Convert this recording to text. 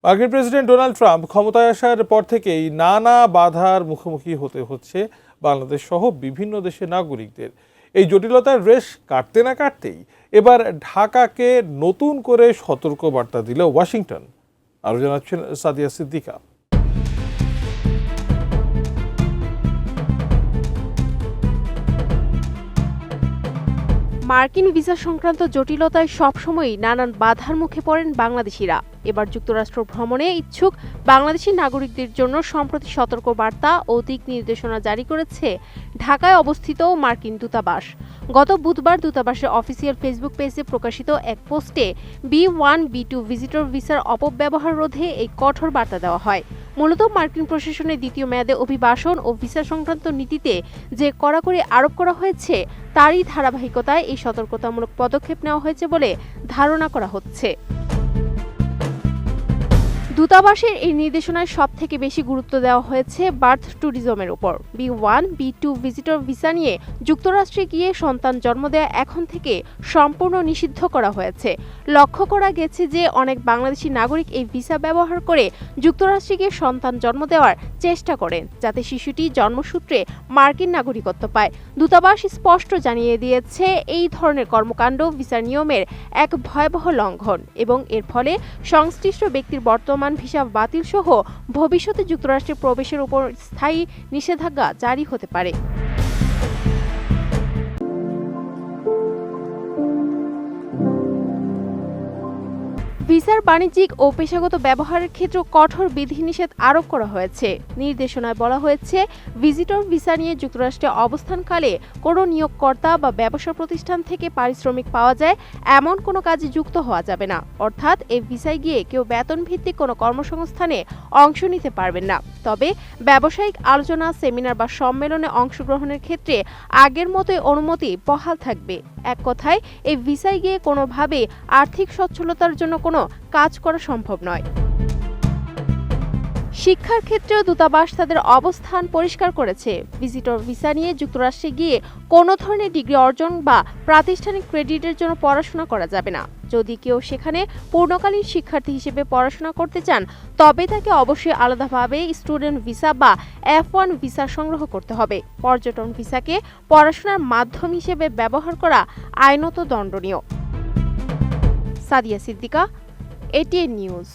মার্কিন president Donald Trump ক্ষমতায় আসার পর থেকেই নানা বাধার মুখোমুখি হতে হচ্ছে বাংলাদেশ সহ বিভিন্ন দেশের নাগরিকদের। এই জটিলতার রেশ কাটতে না কাটতেই এবার ঢাকাকে নতুন করে সতর্কবার্তা দিল ওয়াশিংটন। আরও জানাচ্ছেন সাদিয়া সিদ্দিকা। মার্কিন ভিসা সংক্রান্ত জটিলতায় সবসময়ই নানান বাধার মুখে পড়েন বাংলাদেশিরা। এবার যুক্তরাষ্ট্র ভ্রমণে ইচ্ছুক বাংলাদেশি নাগরিকদের জন্য সম্প্রতি সতর্ক বার্তা ও দিক নির্দেশনা জারি করেছে ঢাকায় অবস্থিত মার্কিন দূতাবাস। গত বুধবার দূতাবাসের অফিসিয়াল ফেসবুক পেজে প্রকাশিত এক পোস্টে B1 B2 ভিজিটর ভিসার অপব্যবহার রোধে এই কঠোর বার্তা দেওয়া হয়। মূলত মার্কিন প্রশাসনের দ্বিতীয় মেয়াদে অভিবাসন ও ভিসা সংক্রান্ত নীতিতে যে কড়াকড়ি আরোপ করা হয়েছে তারই ধারাবাহিকতায় এই সতর্কতামূলক পদক্ষেপ নেওয়া হয়েছে বলে ধারণা করা হচ্ছে। দূতাবাসের এই নির্দেশনায় সবথেকে বেশি গুরুত্ব দেওয়া হয়েছে বার্থ ট্যুরিজমের উপর। B1 B2 ভিজিটর ভিসা নিয়ে যুক্তরাষ্ট্রে গিয়ে সন্তান জন্ম দেওয়া এখন থেকে সম্পূর্ণ নিষিদ্ধ করা হয়েছে। লক্ষ্য করা গেছে যে অনেক বাংলাদেশি নাগরিক এই ভিসা ব্যবহার করে যুক্তরাষ্ট্রে গিয়ে সন্তান জন্ম দেওয়ার চেষ্টা করেন, যাতে শিশুটি জন্মসূত্রে মার্কিন নাগরিকত্ব পায়। দূতাবাস স্পষ্ট জানিয়ে দিয়েছে এই ধরনের কর্মকাণ্ড ভিসার নিয়মের এক ভয়াবহ লঙ্ঘন এবং এর ফলে সংশ্লিষ্ট ব্যক্তির বর্তমান ভিসা বাতিল সহ ভবিষ্যতে যুক্তরাষ্ট্রে প্রবেশের উপর স্থায়ী নিষেধাজ্ঞা জারি হতে পারে। ভিসার বাণিজ্যিক ও পেশাগত ব্যবহারের ক্ষেত্রে কঠোর বিধিনিষেধ আরোপ করা হয়েছে। নির্দেশনায় বলা হয়েছে, ভিজিটর ভিসা নিয়ে যুক্তরাষ্ট্রে অবস্থানকালে কোনো নিয়োগকর্তা বা ব্যবসা প্রতিষ্ঠান থেকে পারিশ্রমিক পাওয়া যায় এমন কোনো কাজে যুক্ত হওয়া যাবে না। অর্থাৎ এই ভিসায় গিয়ে কেউ বেতন ভিত্তিক কোনো কর্মসংস্থানে অংশ নিতে পারবেন না। তবে ব্যবসায়িক আলোচনা, সেমিনার বা সম্মেলনে অংশগ্রহণের ক্ষেত্রে আগের মতোই অনুমতি বহাল থাকবে। এক কথায়, এই ভিসায় গিয়ে কোনোভাবে আর্থিক সচ্ছলতার জন্য কোনো কাজ করা সম্ভব নয়। শিক্ষার ক্ষেত্রেও দূতাবাস তাদের অবস্থান পরিষ্কার করেছে। ভিজিটর ভিসা নিয়ে যুক্তরাষ্ট্রে গিয়ে কোনো ধরনের ডিগ্রি অর্জন বা প্রাতিষ্ঠানিক ক্রেডিটের জন্য পড়াশোনা করা যাবে না। যদি কেউ সেখানে পূর্ণকালীন শিক্ষার্থী হিসেবে পড়াশোনা করতে চান, তবে তাকে অবশ্যই আলাদাভাবে স্টুডেন্ট ভিসা বা F1 ভিসা সংগ্রহ করতে হবে। পর্যটন ভিসাকে পড়াশোনার মাধ্যম হিসেবে ব্যবহার করা আইনত দণ্ডনীয়। Sadia Siddika, ATN news.